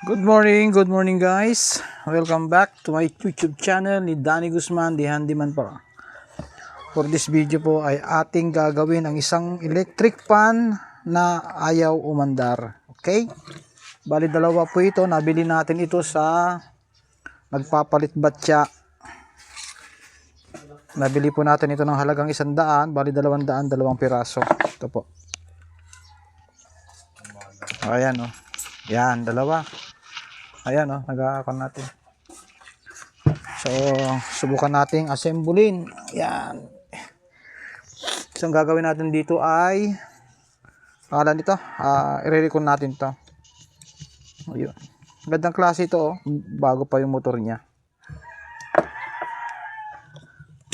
Good morning guys. Welcome back to my YouTube channel ni Danny Guzman, the handyman po. For this video po ay ating gagawin ang isang electric fan na ayaw umandar. Okay? Bali dalawa po ito, nabili natin ito sa nagpapalit batya. Nabili po natin ito ng halagang 100, bali 200, dalawang piraso. Ito po. Ayan oh. Yan, dalawa. Ayan oh, nag-aakon natin. So, subukan nating assemblein. Ayan. So, ang gagawin natin dito ay pangalan nito, i-recon natin to. Ayun. Gandang klase ito oh, bago pa yung motor niya.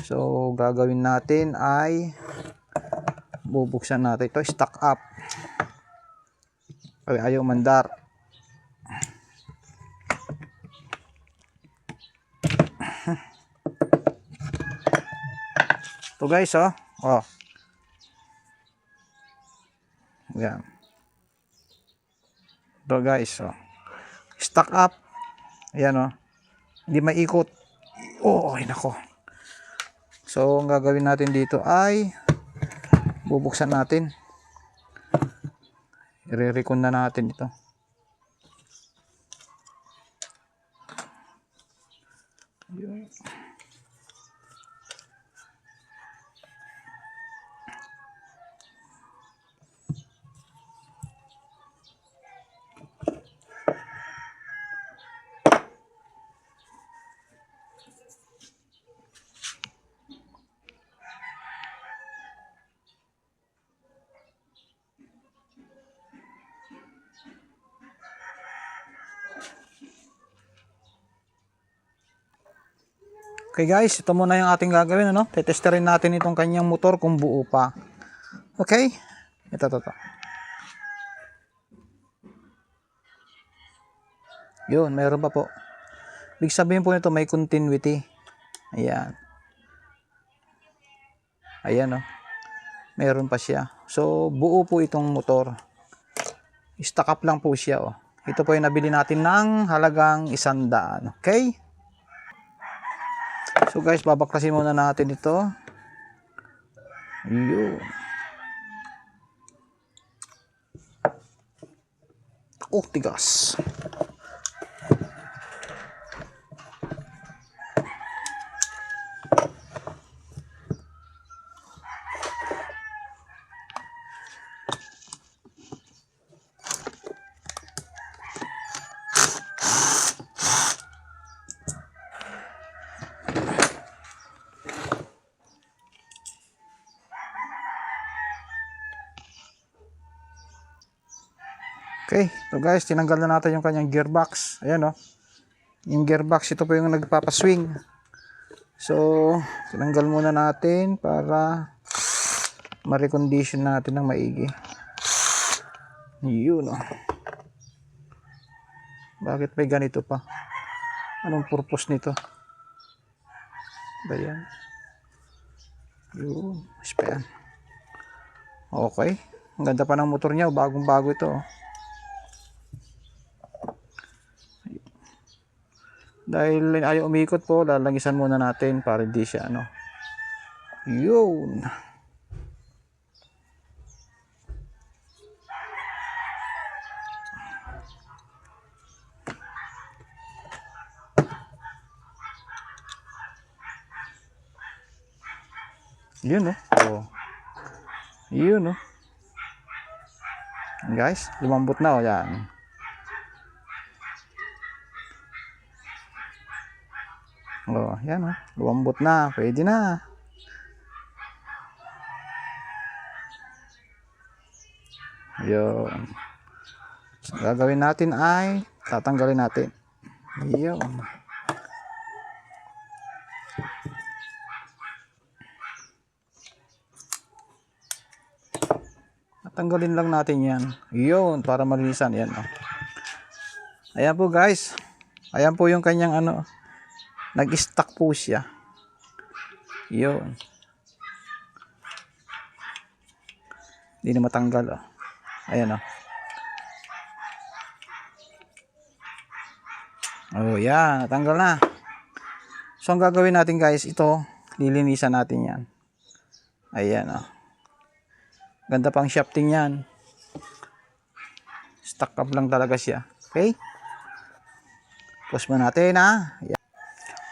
So, gagawin natin ay bubuksan natin ito, stock up. Ay, ayaw mandar. Ito guys oh. Oh. Yan. Ito guys oh. Stock up. Ayan oh. Hindi maikot. Oh, ay nako. So, ang gagawin natin dito ay bubuksan natin. I-recon na natin ito. Yun. Okay guys, ito muna yung ating gagawin, ano? Tetesterin natin itong kanyang motor kung buo pa. Okay? Ito. Yun, mayroon pa po. Ibig sabihin po nito may continuity. Ayan. Ayan oh. Mayroon pa siya. So, buo po itong motor. Stock up lang po siya oh. Ito po yung nabili natin ng halagang 100. Okay? So guys, babaklasin muna natin ito. Yun. Oh, tigas. Okay, so guys, tinanggal na natin yung kanyang gearbox. Ayan oh. Yung gearbox, ito po yung nagpapaswing. So, tinanggal muna natin para ma-recondition natin ng maigi. Yun oh. Bakit may ganito pa? Anong purpose nito? Ba yan? Yun, ispayan. Okay. Ang ganda pa ng motor niya, bagong bago ito oh. Dahil ayaw umikot po, lalangisan muna natin para hindi siya ano. Yun. Yun oh. Yun oh. Guys, lumambot na oh, yan. Oh, yan oh. Lumambot na, pwede na. Yun. So, gagawin natin ay tatanggalin natin. Yun. Tanggalin lang natin yan. Yun, para malinisan. Yan oh. Ayan po guys. Ayan po yung kanyang ano. Nag-stuck po siya. Yun. Hindi na matanggal oh. Ayan oh. Oh, yan. Natanggal na. So, ang gagawin natin guys, ito, lilinisan natin yan. Ayan, oh. Ganda pang shafting yan. Stuck up lang talaga siya. Okay? Pause mo natin, ha? Ayan.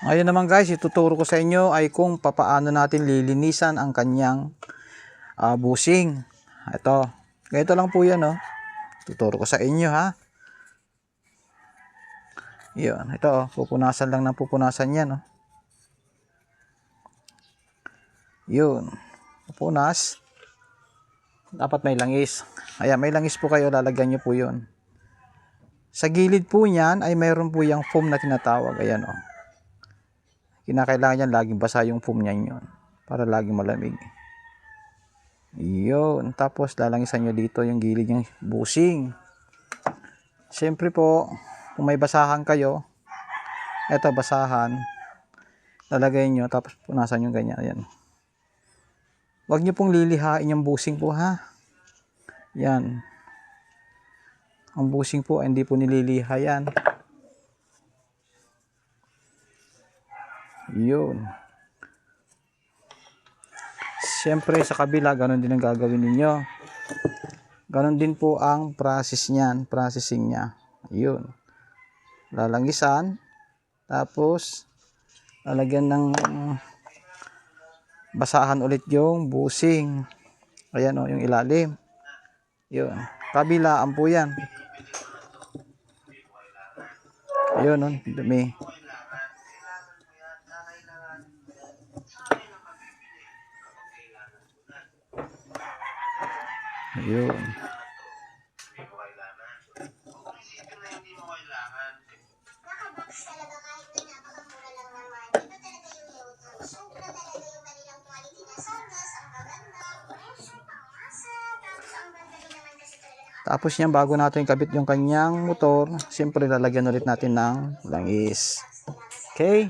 Ngayon naman guys, ituturo ko sa inyo ay kung papaano natin lilinisan ang kanyang bushing. Ito. Ganito lang po yan, oh. Tuturo ko sa inyo, ha? Yun. Ito, oh. Pupunasan lang ng pupunasan yan, oh. Yun. Pupunas. Dapat may langis. Ayan, may langis po kayo, lalagyan nyo po yun. Sa gilid po niyan ay mayroon po yung foam na tinatawag. Ayan, oh. Kinakailangan yan, laging basa yung foam niyan yun. Para laging malamig. Yun. Tapos, lalangisan nyo dito yung gilid ng bushing. Siyempre po, kung may basahan kayo, eto basahan, lalagay nyo, tapos punasan nyo ganyan. Ayan. Huwag nyo pong lilihain yung bushing po, ha. Yan. Ang bushing po, hindi po nililiha yan. Yun. Siyempre, sa kabila, ganun din ang gagawin ninyo. Ganun din po ang process niyan, processing niya. Yun. Lalangisan, tapos, lalagyan ng basahan ulit yung bushing. Ayan, o, yung ilalim. Yun. Kabilaan po yan. Yun, o, dumi. Yun. Tapos yan, bago natin kabit yung kanyang motor, siyempre lalagyan ulit natin ng langis. Okay?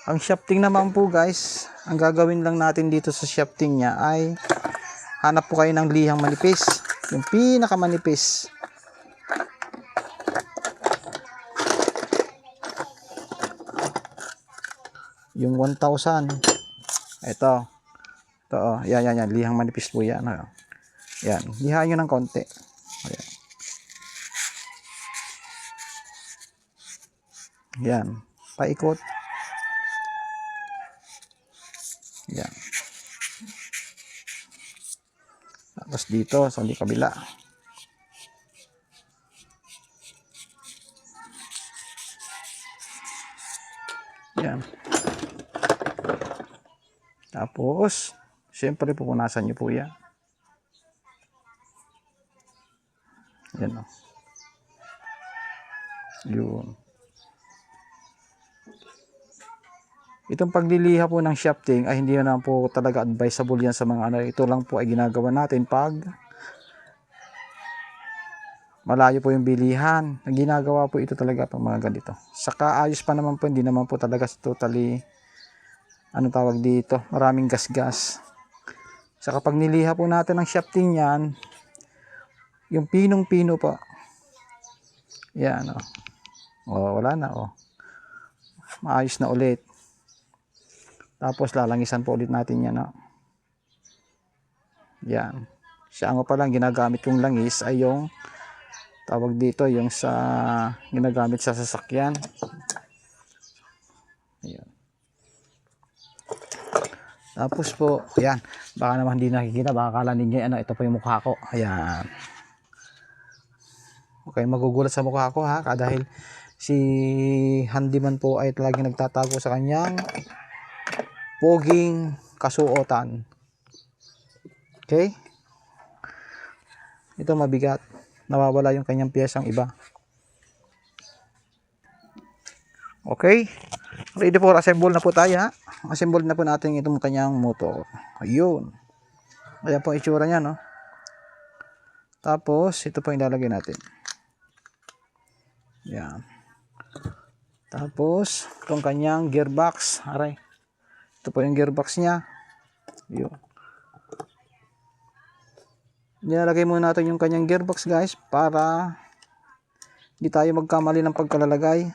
Ang shafting naman po guys, ang gagawin lang natin dito sa shafting niya ay hanap po kayo ng lihang manipis. Yung pinakamanipis. Yung 1,000. Ito. Ito, oh. Yan. Lihang manipis po yan. Oh. Yan, lihain nyo ng konti. Ayan. Yan, paikot. Yan. Tapos dito, sa kabila. Yan. Tapos, siyempre pupunasan nyo po yan. Yan, o. Yun. Itong pagliliha po ng shafting ay hindi na po talaga advisable yan sa mga ano. Ito lang po ay ginagawa natin pag malayo po yung bilihan. Ginagawa po ito talaga pag mga ganito. Saka ayos pa naman po, hindi naman po talaga totally ano tawag dito, maraming gasgas. Saka pag niliha po natin ang shafting yan, yung pinong-pino pa. Yan, o. O, wala na, o. Maayos na ulit. Tapos, lalangisan po ulit natin yan, o. Yan. Siya nga palang ginagamit kong langis ay yung tawag dito, yung sa ginagamit sa sasakyan. Ayan. Tapos po, ayan. Baka naman hindi nakikita, baka kala ninyo, ano, ito po yung mukha ko. Ayan. Okay, magugulat sa mukha ko ha, dahil si handyman po ay talagang nagtatago sa kanyang poging kasuotan. Okay? Ito mabigat. Nawawala yung kanyang piyesang iba. Okay? Ready for assemble na po tayo ha. Assemble na po natin itong kanyang motor. Ayun. Ayan po ang itsura niya, no? Tapos, ito po yung ilalagay natin. Yan. Tapos, itong kanyang gearbox. Aray. Ito po yung gearbox niya. Yun. Nilalagay muna natin yung kanyang gearbox guys para Hindi tayo magkamali ng pagkalalagay.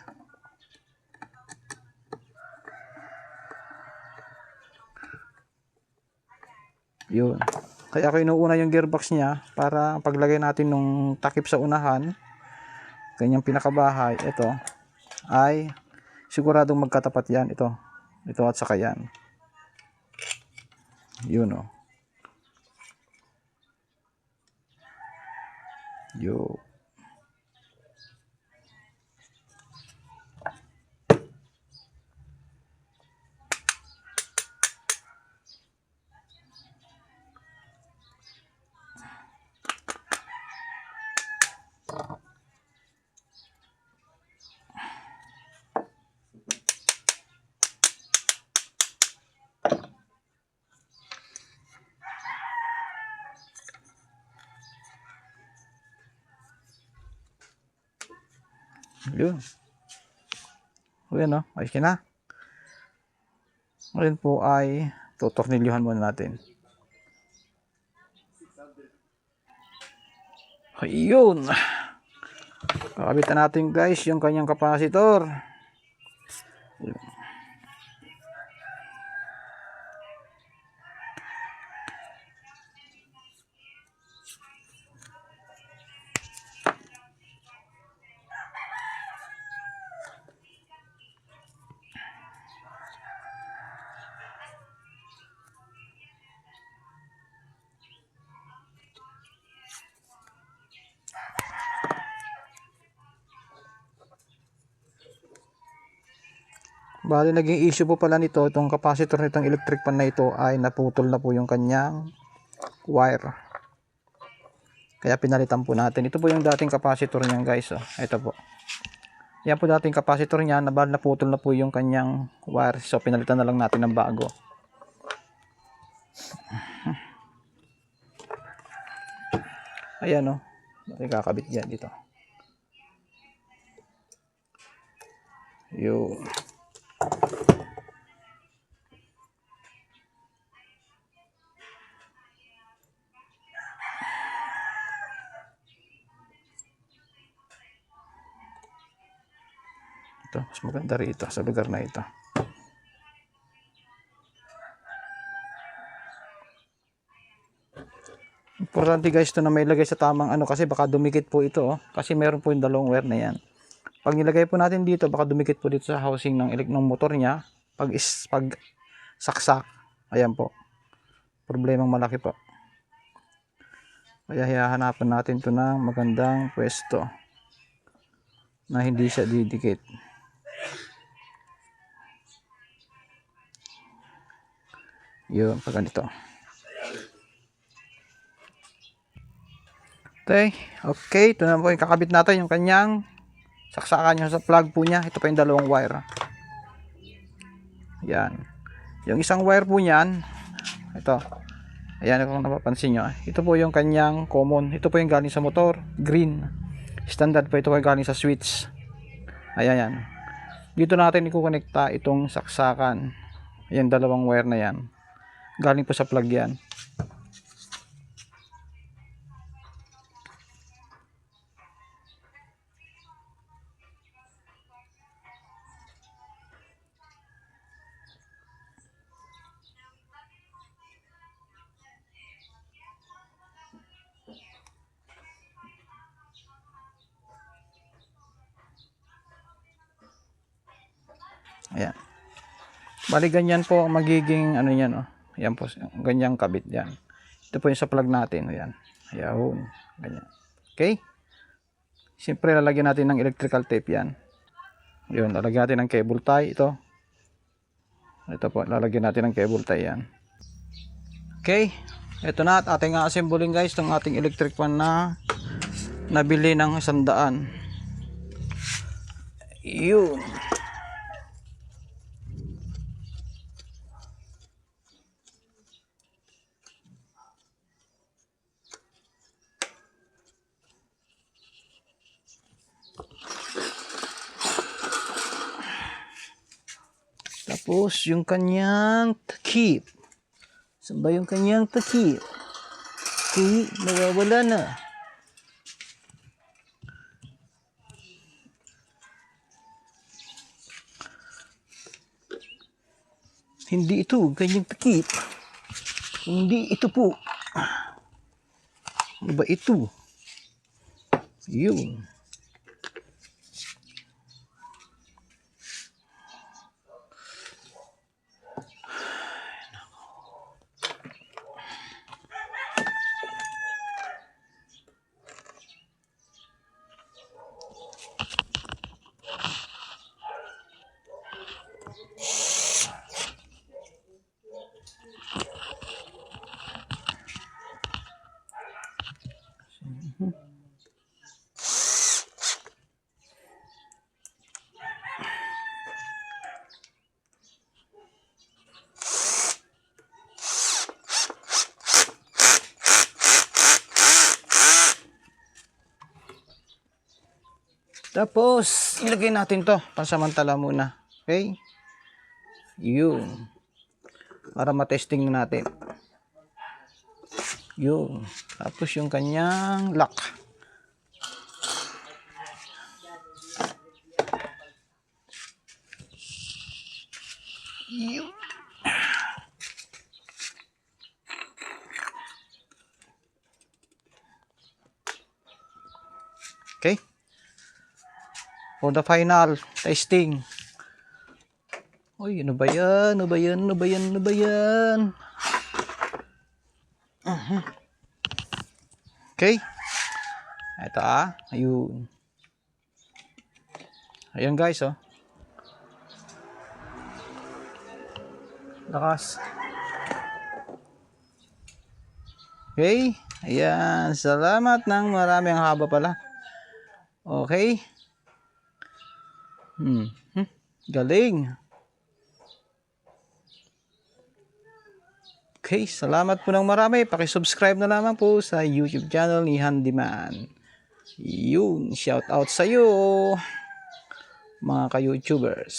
Yun. Kaya ako inuuna yung gearbox niya para paglagay natin nung takip sa unahan, kanyang pinakabahay, ito, ay siguradong magkatapat yan. Ito at saka yan. Yun o. Yun. Yun. Ayan o. Ayos na. Ngayon po ay tutornilyuhan muna natin. Ayun. Kakabitan natin guys yung kanyang kapasitor. Bali naging issue po pala nito, itong capacitor nitong electric fan na ito ay naputol na po yung kanyang wire. Kaya pinalitan po natin. Ito po yung dating capacitor niyan guys. Oh. Ito po. Yan po dating capacitor niya, naputol na po yung kanyang wire. So pinalitan na lang natin ng bago. Ayan o. Oh. Kakabit yan dito. Yun. Ito, mas maganda rito sa lugar na ito. Importante guys ito na may lagay sa tamang ano kasi baka dumikit po ito. Oh. Kasi meron po yung dalawang wire na yan. Pag nilagay po natin dito, baka dumikit po dito sa housing ng motor niya. Pag saksak, ayan po. Problemang malaki po. Kaya hihanapan natin ito ng magandang pwesto na hindi siya didikit. Yun, pag ganito. Okay, ito na po yung kakabit natin yung kanyang saksakan nyo sa plug po niya. Ito pa yung dalawang wire. Yan. Yung isang wire po niyan, ito. Ayan kung napapansin nyo. Ito po yung kanyang common. Ito po yung galing sa motor. Green. Standard po ito yung galing sa switch. Ayan yan. Dito natin ikukonekta itong saksakan. Ayan dalawang wire na yan. Galing po sa plug yan. Ayan. Bali ganyan po ang magiging ano yan. Oh. Ayan po. Ganyang kabit yan. Ito po yung sa plug natin. Ayan. Ayan. Ganyan. Okay. Siyempre lalagyan natin ng electrical tape yan. Yun. Lalagyan natin ng cable tie. Ito. Ito po. Lalagyan natin ng cable tie yan. Okay. Ito na at ating assembling guys. Itong ating electric fan na nabili ng 100. Yun. Tapos yung kanyang takip. Saan ba yung kanyang takip? Okay, nawawala na. Hindi ito ganyang takip. Hindi ito po. Ano ba ito? Yun. Tapos, ilagay natin to pansamantala muna. Okay? Yun. Para matesting na natin. Yun. Tapos yung kanyang lock. Yun. Okay? For the final testing. Uy, ano ba yan? Ano ba yan? Ano ba yan? Ano ba yan? Okay. Ito ayun. Ayan guys, oh. Lakas. Okay. Ayan. Salamat ng marami. Ang haba pala. Okay. Galing. Okay, salamat po ng marami. Paki-subscribe na lamang po sa YouTube channel ni Handyman. Yun, shout out sa iyo mga ka-YouTubers.